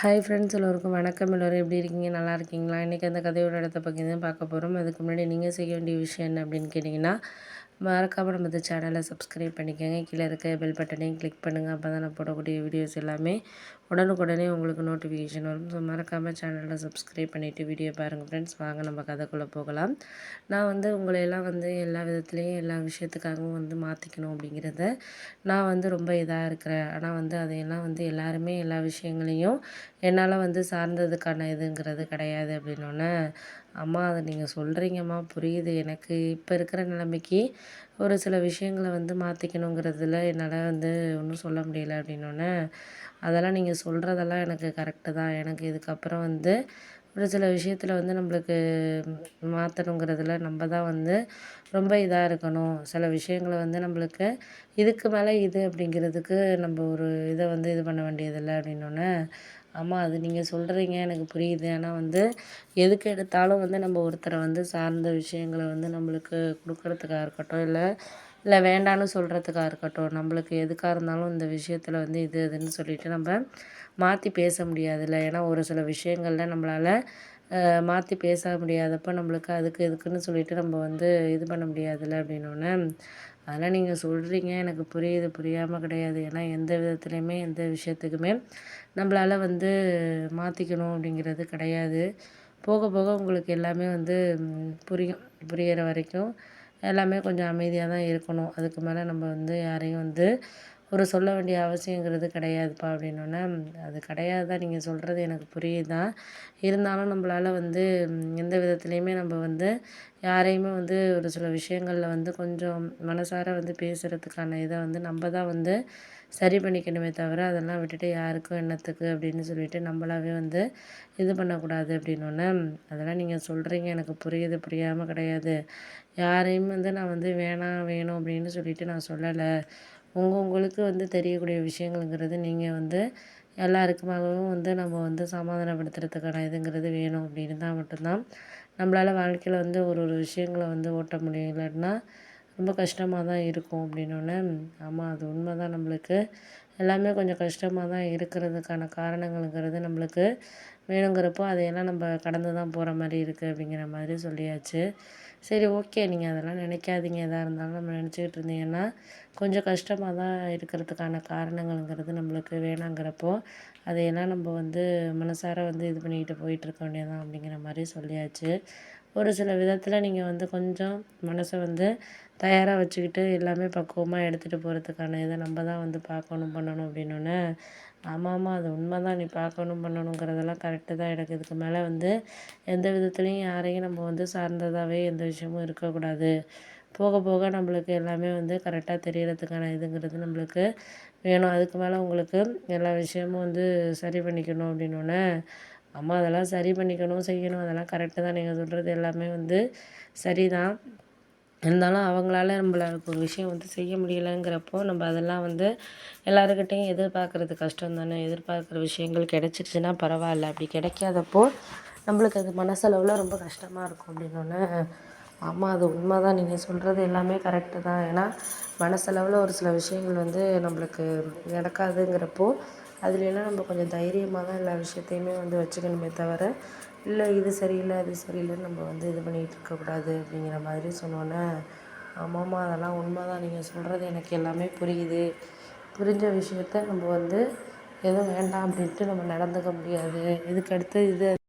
Hi friends, எல்லோருக்கும் வணக்கம். எல்லோரும் எப்படி இருக்கீங்க? நல்லா இருக்கீங்களா? இன்றைக்கி அந்த கதையோட இடத்த பற்றி தான் பார்க்க போகிறோம். அதுக்கு முன்னாடி நீங்கள் செய்ய வேண்டிய விஷயம் என்ன அப்படின்னு கேட்டிங்கன்னா, மறக்காமல் நம்ம இந்த சேனலை சப்ஸ்கிரைப் பண்ணிக்கோங்க. கீழே இருக்க பெல் பட்டனையும் கிளிக் பண்ணுங்கள். அப்போ தான் நான் போடக்கூடிய வீடியோஸ் எல்லாமே உடனுக்குடனே உங்களுக்கு நோட்டிஃபிகேஷன் வரும். ஸோ மறக்காமல் சேனலை சப்ஸ்கிரைப் பண்ணிவிட்டு வீடியோ பாருங்கள் ஃப்ரெண்ட்ஸ். வாங்க நம்ம கதைக்குள்ளே போகலாம். நான் உங்களையெல்லாம் எல்லா விதத்துலேயும் எல்லா விஷயத்துக்காகவும் மாற்றிக்கணும் அப்படிங்கிறத நான் ரொம்ப இதாக இருக்கிறேன். ஆனால் அதையெல்லாம் எல்லாருமே எல்லா விஷயங்களையும் என்னால் சார்ந்ததுக்கான இதுங்கிறது கிடையாது அப்படின்னோடனே, அம்மா அதை நீங்கள் சொல்கிறீங்கம்மா, புரியுது. எனக்கு இப்போ இருக்கிற நிலைமைக்கு ஒரு சில விஷயங்களை மாற்றிக்கணுங்கிறதுல என்னால் ஒன்றும் சொல்ல முடியல அப்படின்னோடனே, அதெல்லாம் நீங்கள் சொல்கிறதெல்லாம் எனக்கு கரெக்டு தான். எனக்கு இதுக்கப்புறம் ஒரு சில விஷயத்தில் நம்மளுக்கு மாற்றணுங்கிறதுல நம்ம தான் ரொம்ப இதாக இருக்கணும். சில விஷயங்கள நம்மளுக்கு இதுக்கு மேலே இது அப்படிங்கிறதுக்கு நம்ம ஒரு இதை இது பண்ண வேண்டியதில்லை அப்படின்னோடனே, ஆமா அது நீங்கள் சொல்கிறீங்க எனக்கு புரியுது. ஆனால் எதுக்கு எடுத்தாலும் நம்ம ஒருத்தரை சார்ந்த விஷயங்கள நம்மளுக்கு கொடுக்கறதுக்காக இருக்கட்டும், இல்லை வேண்டான்னு சொல்கிறதுக்காக இருக்கட்டும், நம்மளுக்கு எதுக்காக இருந்தாலும் இந்த விஷயத்தில் இது இதுன்னு சொல்லிட்டு நம்ம மாற்றி பேச முடியாதுல்ல. ஏன்னா ஒரு சில விஷயங்கள்ல நம்மளால் மாற்றி பேச முடியாதப்போ நம்மளுக்கு அதுக்கு எதுக்குன்னு சொல்லிட்டு நம்ம இது பண்ண முடியாதுல்ல அப்படின்னோடனே, அதெல்லாம் நீங்கள் சொல்கிறீங்க எனக்கு புரியுது, புரியாமல் கிடையாது. ஏன்னா எந்த விதத்துலையுமே எந்த விஷயத்துக்குமே நம்மளால் மாற்றிக்கணும் அப்படிங்கிறது கிடையாது. போக போக உங்களுக்கு எல்லாமே புரியும். புரியிற வரைக்கும் எல்லாமே கொஞ்சம் அமைதியாக தான் இருக்கணும். அதுக்கு மேலே நம்ம யாரையும் ஒரு சொல்ல வேண்டிய அவசியங்கிறது கிடையாதுப்பா அப்படின்னோடனே, அது கிடையாது தான், நீங்கள் சொல்கிறது எனக்கு புரியுது தான். இருந்தாலும் நம்மளால் எந்த விதத்துலேயுமே நம்ம யாரையுமே ஒரு சில விஷயங்களில் கொஞ்சம் மனசார பேசுகிறதுக்கான இதை நம்ம தான் சரி பண்ணிக்கணுமே தவிர, அதெல்லாம் விட்டுட்டு யாருக்கும் என்னத்துக்கு அப்படின்னு சொல்லிட்டு நம்மளாவே இது பண்ணக்கூடாது அப்படின்னோடனே, அதெல்லாம் நீங்கள் சொல்கிறீங்க எனக்கு புரியுது, புரியாமல் கிடையாது. யாரையும் நான் வேணாம் வேணும் அப்படின்னு சொல்லிட்டு நான் சொல்லலை. உங்களுக்கு தெரியக்கூடிய விஷயங்கள்ங்கிறது நீங்கள் எல்லாருக்குமாகவும் நம்ம சமாதானப்படுத்துறதுக்கான இதுங்கிறது வேணும் அப்படின்னு தான் மட்டும்தான் நம்மளால் வாழ்க்கையில் ஒரு ஒரு விஷயங்கள ஓட்ட முடியும். இல்லாட்டினா ரொம்ப கஷ்டமாக தான் இருக்கும் அப்படின்னோடனே, ஆமாம் அது உண்மை தான். நம்மளுக்கு எல்லாமே கொஞ்சம் கஷ்டமாக தான் இருக்கிறதுக்கான காரணங்கள்ங்கிறது நம்மளுக்கு வேணுங்கிறப்போ அதையெல்லாம் நம்ம கடந்து தான் போகிற மாதிரி இருக்குது அப்படிங்கிற மாதிரி சொல்லியாச்சு. சரி, ஓகே, நீங்கள் அதெல்லாம் நினைக்காதீங்க. எதாக இருந்தாலும் நம்ம நினச்சிக்கிட்டு இருந்தீங்கன்னா கொஞ்சம் கஷ்டமாக தான் இருக்கிறதுக்கான காரணங்கள்ங்கிறது நம்மளுக்கு வேணாங்கிறப்போ அதையெல்லாம் நம்ம மனசார இது பண்ணிக்கிட்டு போயிட்டுருக்க வேண்டியதான் அப்படிங்கிற மாதிரி சொல்லியாச்சு. ஒரு சில விதத்தில் நீங்கள் கொஞ்சம் மனசை தயாராக வச்சுக்கிட்டு எல்லாமே பக்குவமாக எடுத்துகிட்டு போகிறதுக்கான இதை நம்ம தான் பார்க்கணும் பண்ணணும் அப்படின்னோடனே, ஆமாம் அது உண்மை தான். நீ பார்க்கணும் பண்ணணுங்கிறதெல்லாம் கரெக்டு தான். எனக்கு இதுக்கு மேலே எந்த விதத்துலேயும் யாரையும் நம்ம சார்ந்ததாகவே எந்த விஷயமும் இருக்கக்கூடாது. போக போக நம்மளுக்கு எல்லாமே கரெக்டாக தெரியறதுக்கான இதுங்கிறது நம்மளுக்கு வேணும். அதுக்கு மேலே உங்களுக்கு எல்லா விஷயமும் சரி பண்ணிக்கணும் அப்படின்னோடனே, அம்மா அதெல்லாம் சரி பண்ணிக்கணும் செய்யணும் அதெல்லாம் கரெக்டு தான். நீங்கள் சொல்கிறது எல்லாமே சரிதான். இருந்தாலும் அவங்களால நம்மளுக்கு ஒரு விஷயம் செய்ய முடியலைங்கிறப்போ நம்ம அதெல்லாம் எல்லாருக்கிட்டேயும் எதிர்பார்க்குறது கஷ்டம் தானே. எதிர்பார்க்குற விஷயங்கள் கிடைச்சிருச்சுன்னா பரவாயில்ல. அப்படி கிடைக்காதப்போ நம்மளுக்கு அது மனசளவில் ரொம்ப கஷ்டமாக இருக்கும் அப்படின்னோடனே, ஆமாம் அது உண்மை தான். நீங்கள் சொல்கிறது எல்லாமே கரெக்டு தான். ஏன்னா மனசளவில் ஒரு சில விஷயங்கள் நம்மளுக்கு நடக்காதுங்கிறப்போ அதுலெல்லாம் நம்ம கொஞ்சம் தைரியமாக தான் எல்லா விஷயத்தையுமே வச்சுக்கணுமே தவிர, இல்லை இது சரியில்லை அது சரியில்லைன்னு நம்ம இது பண்ணிகிட்டு இருக்கக்கூடாது அப்படிங்கிற மாதிரி சொன்னோன்னே, ஆமாம்மா அதெல்லாம் உண்மை தான். நீங்கள் சொல்கிறது எனக்கு எல்லாமே புரியுது. புரிஞ்ச விஷயத்த நம்ம எதுவும் வேண்டாம் அப்படின்ட்டு நம்ம நடந்துக்க முடியாது. இதுக்கு அடுத்து இது